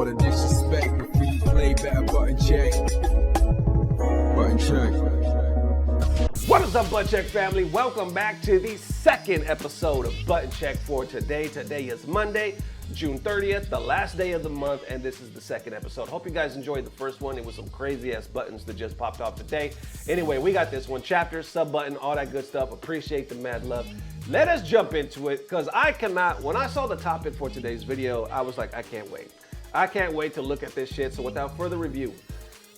All the disrespect, the free play, better button check. Button check. What is up, Button Check family? Welcome back to the second episode of Button Check for today. Today is Monday, June 30th, the last day of the month, and this is the second episode. Hope you guys enjoyed the first one. It was some crazy ass buttons that just popped off today. Anyway, we got this one, chapter, sub button, all that good stuff. Appreciate the mad love. Let us jump into it, because I cannot, when I saw the topic for today's video, I was like, I can't wait. I can't wait to look at this shit. So without further review,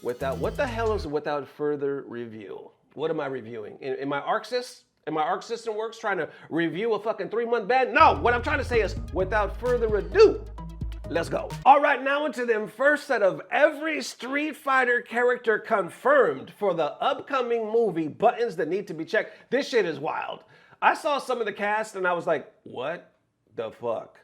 what the hell is without further review? What am I reviewing? In my ARC system? In my ARC system works trying to review a fucking 3-month ban? No, what I'm trying to say is, without further ado, let's go. All right, now into them first set of every Street Fighter character confirmed for the upcoming movie, buttons that need to be checked. This shit is wild. I saw some of the cast and I was like, what the fuck?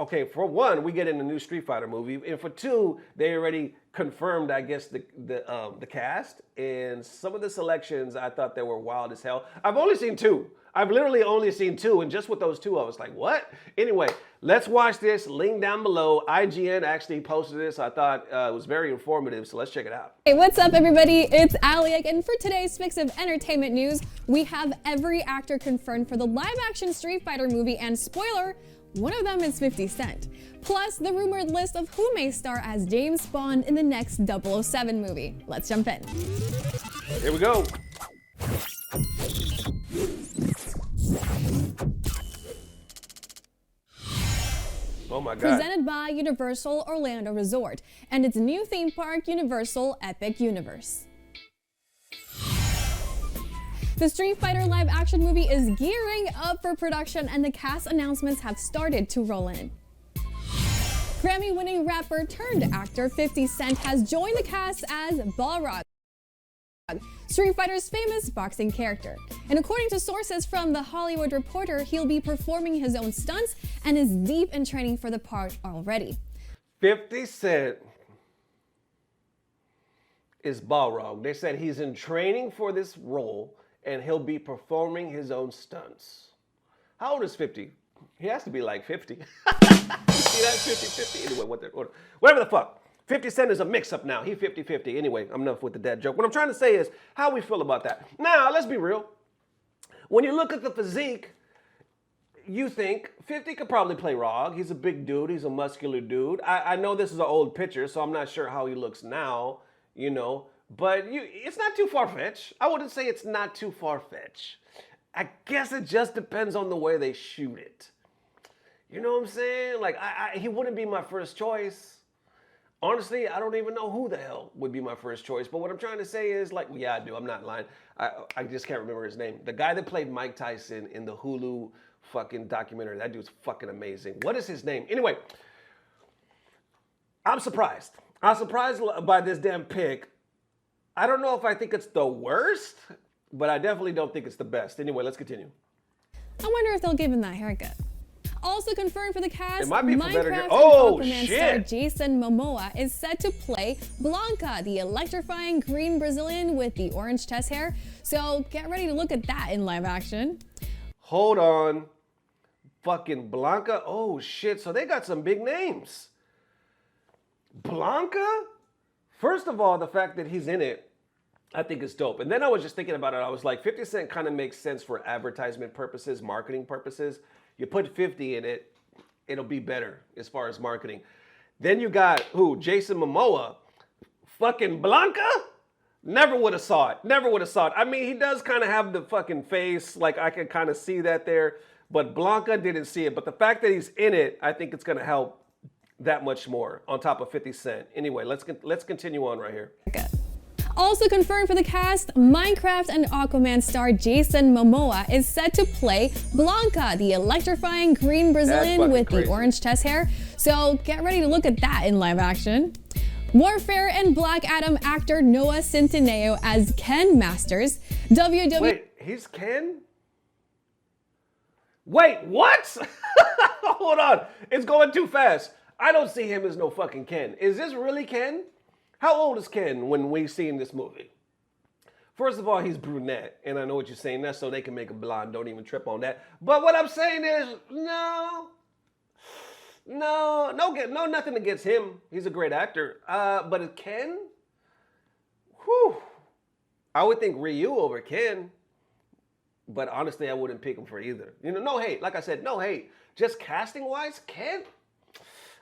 Okay, for one, we get in a new Street Fighter movie, and for two, they already confirmed, I guess, the cast, and some of the selections I thought they were wild as hell. I've only seen two. I've literally only seen two, and just with those two, I was like, what? Anyway, let's watch this. Link down below. IGN actually posted this. I thought it was very informative, so let's check it out. Hey, what's up, everybody? It's Ali again. For today's mix of entertainment news, we have every actor confirmed for the live-action Street Fighter movie, and spoiler, one of them is 50 Cent. Plus, the rumored list of who may star as James Bond in the next 007 movie. Let's jump in. Here we go. Oh my God. Presented by Universal Orlando Resort and its new theme park, Universal Epic Universe. The Street Fighter live-action movie is gearing up for production, and the cast announcements have started to roll in. Grammy-winning rapper turned actor 50 Cent has joined the cast as Balrog, Street Fighter's famous boxing character. And according to sources from The Hollywood Reporter, he'll be performing his own stunts and is deep in training for the part already. 50 Cent is Balrog. They said he's in training for this role, and he'll be performing his own stunts. How old is 50? He has to be like 50. See that? 50-50? Anyway, whatever the fuck. 50 Cent is a mix-up now. He 50-50. Anyway, I'm enough with the dad joke. What I'm trying to say is how we feel about that. Now, let's be real. When you look at the physique, you think 50 could probably play Rog. He's a big dude. He's a muscular dude. I know this is an old picture, so I'm not sure how he looks now, you know. But it's not too far-fetched. I wouldn't say it's not too far-fetched. I guess it just depends on the way they shoot it. You know what I'm saying? Like, he wouldn't be my first choice. Honestly, I don't even know who the hell would be my first choice. But what I'm trying to say is, like, yeah, I do. I'm not lying. I just can't remember his name. The guy that played Mike Tyson in the Hulu fucking documentary. That dude's fucking amazing. What is his name? Anyway, I'm surprised. I'm surprised by this damn pick. I don't know if I think it's the worst, but I definitely don't think it's the best. Anyway, let's continue. I wonder if they'll give him that haircut. Also confirmed for the cast, it might be for better. Minecraft Oh, and Aquaman shit. star Jason Momoa is set to play Blanca, the electrifying green Brazilian with the orange chest hair. So get ready to look at that in live action. Hold on. Fucking Blanca? Oh, shit. So they got some big names. Blanca? First of all, the fact that he's in it, I think it's dope. And then I was just thinking about it. I was like, 50 Cent kind of makes sense for advertisement purposes, marketing purposes. You put 50 in it, it'll be better as far as marketing. Then you got, who? Jason Momoa. Fucking Blanca? Never would have saw it. Never would have saw it. I mean, he does kind of have the fucking face. Like, I can kind of see that there. But Blanca didn't see it. But the fact that he's in it, I think it's going to help that much more on top of 50 Cent. Anyway, let's continue on right here. Good. Also confirmed for the cast, Minecraft and Aquaman star Jason Momoa is set to play Blanca, the electrifying green Brazilian with the orange chest hair. So get ready to look at that in live action. Warfare and Black Adam actor Noah Centineo as Ken Masters. Wait, he's Ken? Wait, what? Hold on, it's going too fast. I don't see him as no fucking Ken. Is this really Ken? How old is Ken when we see in this movie? First of all, he's brunette, and I know what you're saying. That's so they can make a blonde. Don't even trip on that. But what I'm saying is, no. No, nothing against him. He's a great actor. But Ken, whew, I would think Ryu over Ken. But honestly, I wouldn't pick him for either. You know, no hate. Like I said, no hate. Just casting wise, Ken,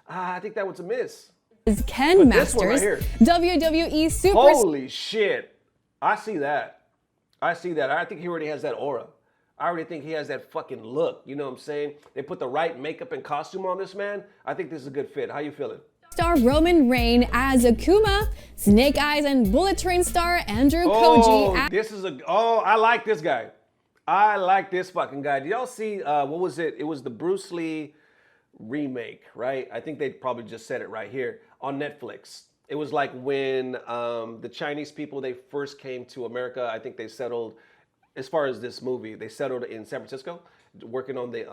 I think that was a miss. Is Ken But Masters, this one right here. WWE Super. Holy shit! I see that. I think he already has that aura. I already think he has that fucking look. You know what I'm saying? They put the right makeup and costume on this man. I think this is a good fit. How you feeling? Star Roman Reigns as Akuma, Snake Eyes and Bullet Train star Andrew Koji. I like this guy. I like this fucking guy. Did y'all see, what was it? It was the Bruce Lee remake, right? I think they probably just said it right here on Netflix. It was like when the Chinese people, they first came to America. I think they settled, as far as this movie, they settled in San Francisco, working on the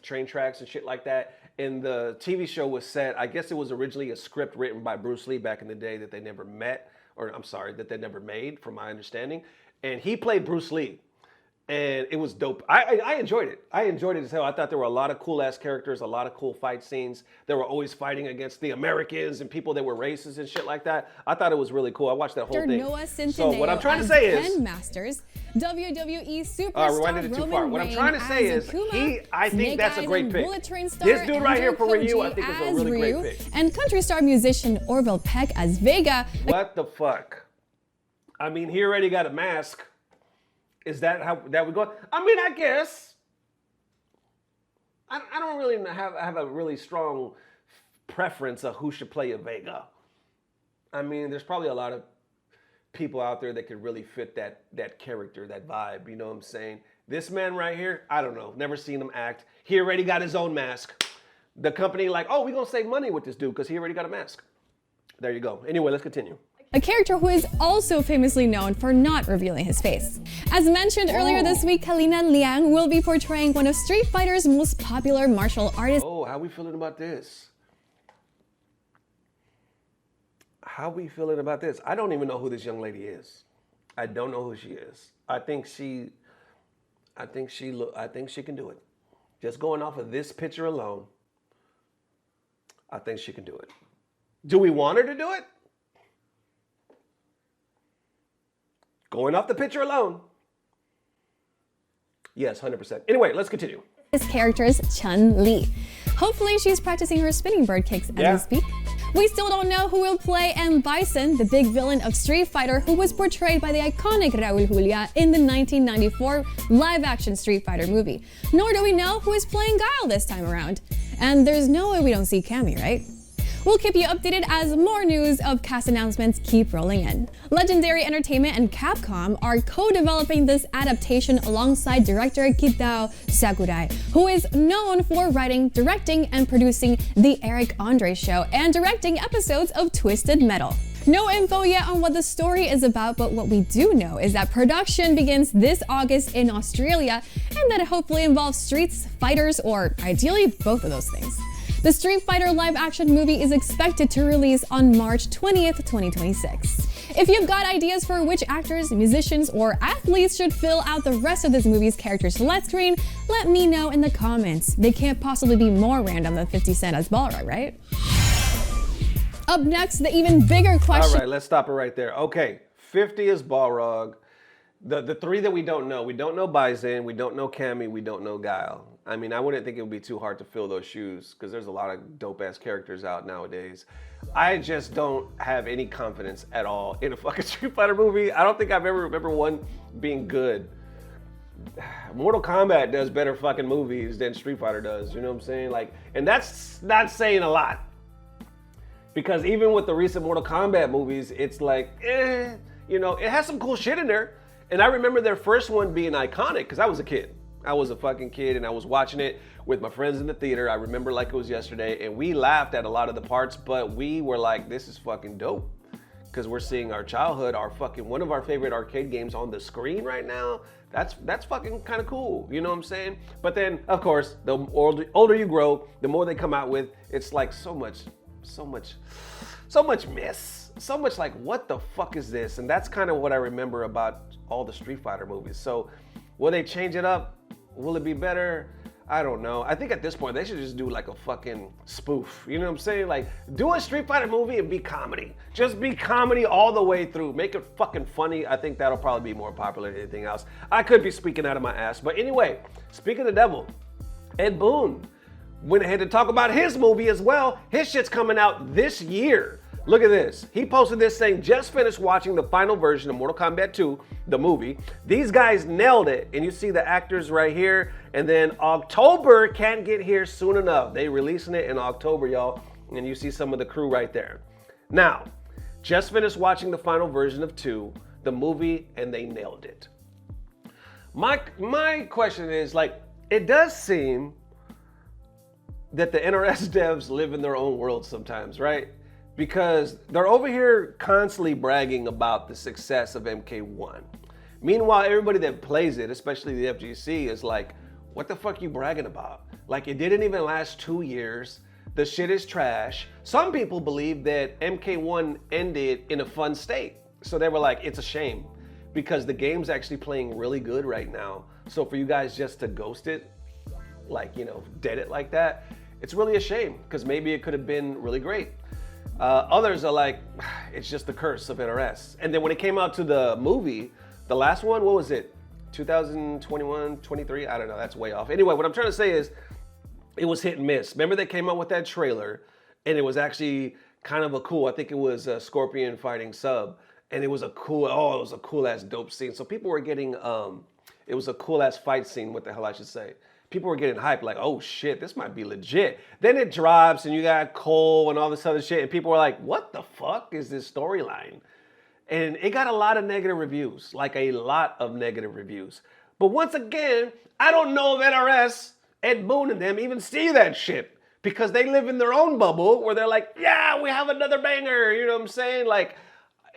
train tracks and shit like that. And the TV show was set, I guess it was originally a script written by Bruce Lee back in the day that they never met, or I'm sorry, that they never made, from my understanding. And he played Bruce Lee. And it was dope. I enjoyed it. I enjoyed it as hell. I thought there were a lot of cool ass characters, a lot of cool fight scenes. They were always fighting against the Americans and people that were racist and shit like that. I thought it was really cool. I watched that whole thing. Noah So what I'm trying to say is, Ken Masters, WWE Superstar rewinded it too Roman far. What I'm trying to say Reigns is, as Akuma, I think Snake that's a Eyes great and pick. Bullet Train star This dude right here Andrew for Ryu, Koji I think is a as really great Ryu, pick. and country star musician Orville Peck as Vega. What the fuck? I mean, he already got a mask. Is that how that would go? I mean, I guess. I don't really have a really strong preference of who should play a Vega. I mean, there's probably a lot of people out there that could really fit that character, that vibe. You know what I'm saying? This man right here, I don't know. Never seen him act. He already got his own mask. The company like, oh, we're going to save money with this dude because he already got a mask. There you go. Anyway, let's continue. A character who is also famously known for not revealing his face. As mentioned earlier this week, Kalina Liang will be portraying one of Street Fighter's most popular martial artists. Oh, how we feeling about this? How we feeling about this? I don't even know who this young lady is. I don't know who she is. I think she can do it. Just going off of this picture alone, I think she can do it. Do we want her to do it? Going off the picture alone. Yes, 100%. Anyway, let's continue. His character is Chun-Li. Hopefully she's practicing her spinning bird kicks as we speak. We still don't know who will play M. Bison, the big villain of Street Fighter, who was portrayed by the iconic Raul Julia in the 1994 live-action Street Fighter movie. Nor do we know who is playing Guile this time around. And there's no way we don't see Cammy, right? We'll keep you updated as more news of cast announcements keep rolling in. Legendary Entertainment and Capcom are co-developing this adaptation alongside director Kitao Sakurai, who is known for writing, directing, and producing The Eric Andre Show and directing episodes of Twisted Metal. No info yet on what the story is about, but what we do know is that production begins this August in Australia and that it hopefully involves streets, fighters, or ideally both of those things. The Street Fighter live-action movie is expected to release on March 20th, 2026. If you've got ideas for which actors, musicians, or athletes should fill out the rest of this movie's character select screen, let me know in the comments. They can't possibly be more random than 50 Cent as Balrog, right? Up next, the even bigger question. All right, let's stop it right there. Okay, 50 is Balrog. The three that we don't know Bison, we don't know Cammy, we don't know Guile. I mean, I wouldn't think it would be too hard to fill those shoes because there's a lot of dope-ass characters out nowadays. I just don't have any confidence at all in a fucking Street Fighter movie. I don't think I've ever remember one being good. Mortal Kombat does better fucking movies than Street Fighter does, you know what I'm saying? Like, and that's not saying a lot. Because even with the recent Mortal Kombat movies, it's like, you know, it has some cool shit in there. And I remember their first one being iconic because I was a kid. I was a fucking kid and I was watching it with my friends in the theater. I remember like it was yesterday and we laughed at a lot of the parts, but we were like, this is fucking dope. Because we're seeing our childhood, one of our favorite arcade games on the screen right now. That's fucking kind of cool, you know what I'm saying? But then, of course, the older you grow, the more they come out with, it's like so much mess. So much like, what the fuck is this? And that's kind of what I remember about all the Street Fighter movies. So will they change it up? Will it be better? I don't know. I think at this point they should just do like a fucking spoof. You know what I'm saying? Like, do a Street Fighter movie and be comedy. Just be comedy all the way through. Make it fucking funny. I think that'll probably be more popular than anything else. I could be speaking out of my ass. But anyway, speaking of the devil, Ed Boon went ahead to talk about his movie as well. His shit's coming out this year. Look at this. He posted this saying, just finished watching the final version of Mortal Kombat 2, the movie. These guys nailed it. And you see the actors right here. And then October can't get here soon enough. They releasing it in October, y'all. And you see some of the crew right there. Now, just finished watching the final version of 2, the movie, and they nailed it. My question is, like, it does seem that the NRS devs live in their own world sometimes, right? Because they're over here constantly bragging about the success of MK1. Meanwhile, everybody that plays it, especially the FGC, is like, what the fuck you bragging about? Like, it didn't even last 2 years. The shit is trash. Some people believe that MK1 ended in a fun state. So they were like, it's a shame because the game's actually playing really good right now. So for you guys just to ghost it, like, you know, dead it like that, it's really a shame because maybe it could have been really great. Others are like, it's just the curse of NRS. And then when it came out to the movie, the last one, what was it? 2021, 23? I don't know, that's way off. Anyway, what I'm trying to say is it was hit and miss. Remember they came out with that trailer and it was actually kind of a cool, I think it was a Scorpion fighting Sub. And it was a cool, it was a cool ass dope scene. So people were getting, it was a cool ass fight scene, what the hell I should say. People were getting hyped like, oh shit, this might be legit. Then it drops and you got Cole and all this other shit. And people were like, what the fuck is this storyline? And it got a lot of negative reviews, like a lot of negative reviews. But once again, I don't know if NRS, Ed Boon and them even see that shit because they live in their own bubble where they're like, yeah, we have another banger. You know what I'm saying? Like,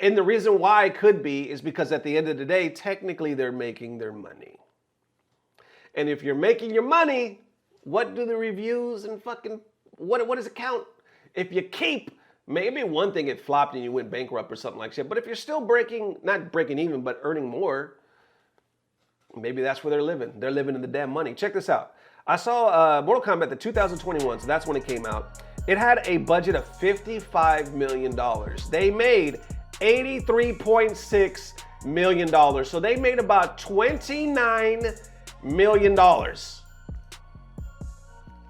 and the reason why it could be is because at the end of the day, technically they're making their money. And if you're making your money, what do the reviews and fucking, what does it count? If you keep, maybe one thing it flopped and you went bankrupt or something like that, but if you're still not breaking even, but earning more, maybe that's where they're living. They're living in the damn money. Check this out. I saw Mortal Kombat, the 2021, so that's when it came out. It had a budget of $55 million. They made $83.6 million. So they made about $29 million.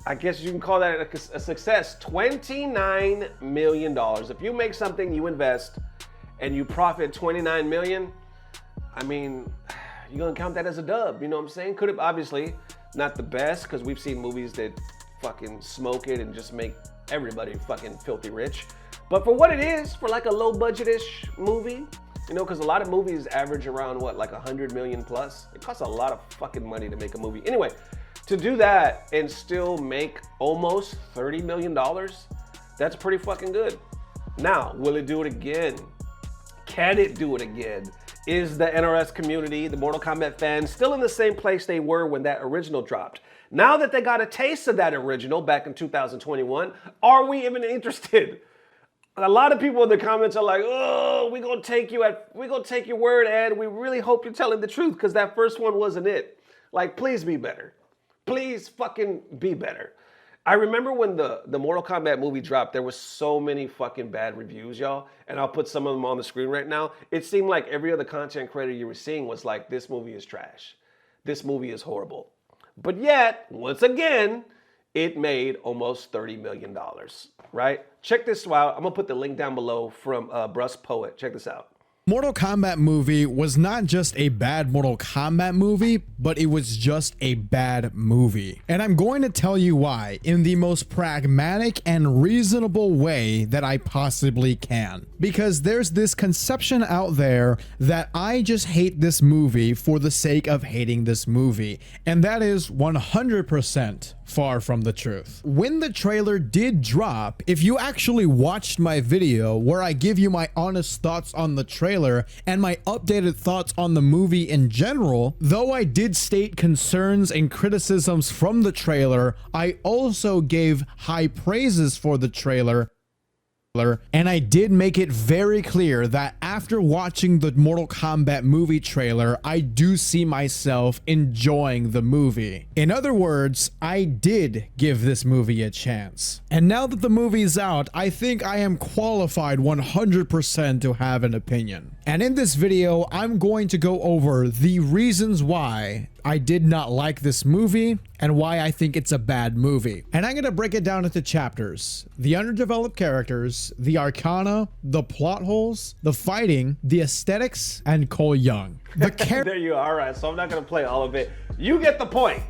I guess you can call that a success. $29 million. If you make something, you invest, and you profit $29 million, I mean, you're gonna count that as a dub, you know what I'm saying? Could have, obviously, not the best, because we've seen movies that fucking smoke it and just make everybody fucking filthy rich. But for what it is, for like a low budget-ish movie, you know, because a lot of movies average around what, like 100 million plus? It costs a lot of fucking money to make a movie. Anyway, to do that and still make almost $30 million, that's pretty fucking good. Now, will it do it again? Can it do it again? Is the NRS community, the Mortal Kombat fans, still in the same place they were when that original dropped? Now that they got a taste of that original back in 2021, are we even interested? A lot of people in the comments are like, oh, we're gonna take your word, Ed. We really hope you're telling the truth, because that first one wasn't it. Like, please be better. Please fucking be better. I remember when the Mortal Kombat movie dropped, there was so many fucking bad reviews, y'all. And I'll put some of them on the screen right now. It seemed like every other content creator you were seeing was like, this movie is trash. This movie is horrible. But yet, once again, it made almost $30 million, right? Check this out. I'm gonna put the link down below from Brusk Poet. Check this out. Mortal Kombat movie was not just a bad Mortal Kombat movie, but it was just a bad movie. And I'm going to tell you why in the most pragmatic and reasonable way that I possibly can. Because there's this conception out there that I just hate this movie for the sake of hating this movie. And that is 100% far from the truth. When the trailer did drop, if you actually watched my video where I give you my honest thoughts on the trailer and my updated thoughts on the movie in general, though I did state concerns and criticisms from the trailer, I also gave high praises for the trailer. and I did make it very clear that after watching the Mortal Kombat movie trailer, I do see myself enjoying the movie. In other words, I did give this movie a chance. And now that the movie's out, I think I am qualified 100% to have an opinion. And in this video, I'm going to go over the reasons why I did not like this movie and why I think it's a bad movie. And I'm going to break it down into chapters: the underdeveloped characters, the arcana, the plot holes, the fighting, the aesthetics, and Cole Young. There you are. All right, so I'm not going to play all of it. You get the point.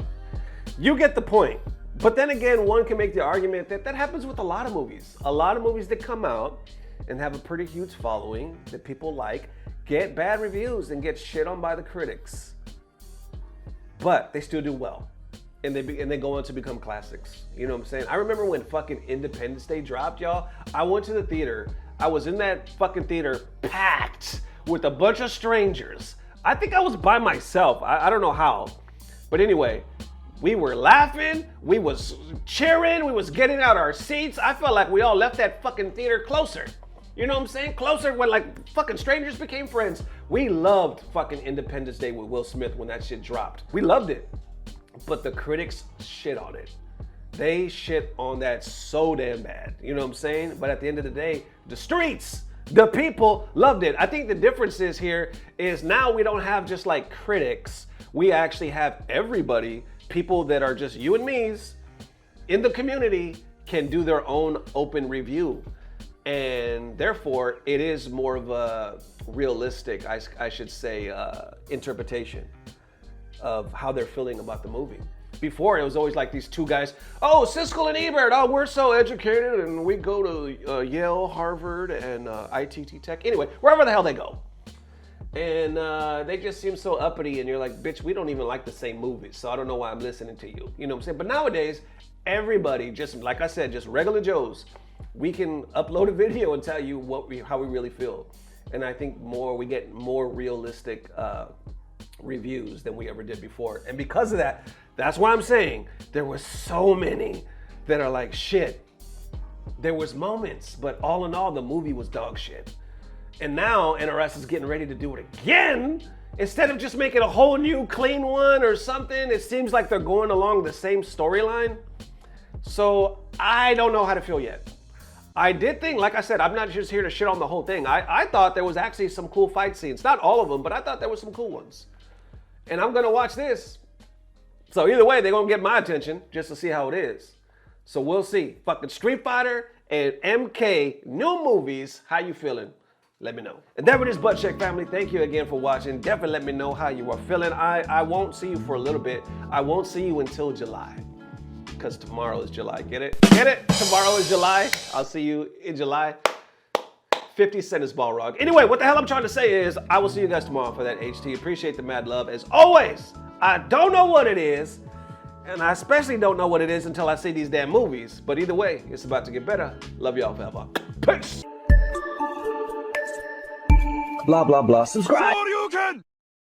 You get the point. But then again, one can make the argument that that happens with a lot of movies. A lot of movies that come out and have a pretty huge following that people like get bad reviews and get shit on by the critics. But they still do well. And they go on to become classics. You know what I'm saying? I remember when fucking Independence Day dropped, y'all. I went to the theater. I was in that fucking theater packed with a bunch of strangers. I think I was by myself. I don't know how. But anyway, we were laughing. We was cheering. We was getting out our seats. I felt like we all left that fucking theater closer. You know what I'm saying? Closer when like fucking strangers became friends. We loved fucking Independence Day with Will Smith when that shit dropped. We loved it. But the critics shit on it. They shit on that so damn bad. You know what I'm saying? But at the end of the day, the streets, the people loved it. I think the difference is here is now we don't have just like critics. We actually have everybody, people that are just you and me's in the community can do their own open review. And therefore, it is more of a realistic, I should say, interpretation of how they're feeling about the movie. Before, it was always like these two guys, oh, Siskel and Ebert, oh, we're so educated and we go to Yale, Harvard, and ITT Tech. Anyway, wherever the hell they go. And they just seem so uppity and you're like, bitch, we don't even like the same movies, so I don't know why I'm listening to you. You know what I'm saying? But nowadays, everybody, just like I said, just regular Joes, we can upload a video and tell you how we really feel. And I think we get more realistic reviews than we ever did before. And because of that, that's why I'm saying there were so many that are like, shit, there was moments, but all in all, the movie was dog shit. And now NRS is getting ready to do it again. Instead of just making a whole new clean one or something, it seems like they're going along the same storyline. So I don't know how to feel yet. I did think, like I said, I'm not just here to shit on the whole thing. I thought there was actually some cool fight scenes. Not all of them, but I thought there were some cool ones. And I'm gonna watch this. So either way, they're gonna get my attention just to see how it is. So we'll see. Fucking Street Fighter and MK, new movies. How you feeling? Let me know. And there it is, Butt Check family. Thank you again for watching. Definitely let me know how you are feeling. I won't see you for a little bit. I won't see you until July. Because tomorrow is July. Get it? Get it? Tomorrow is July. I'll see you in July. 50 Cent is Balrog. Anyway, what the hell I'm trying to say is I will see you guys tomorrow for that HT. Appreciate the mad love. As always, I don't know what it is. And I especially don't know what it is until I see these damn movies. But either way, it's about to get better. Love y'all forever. Peace. Blah, blah, blah. Subscribe.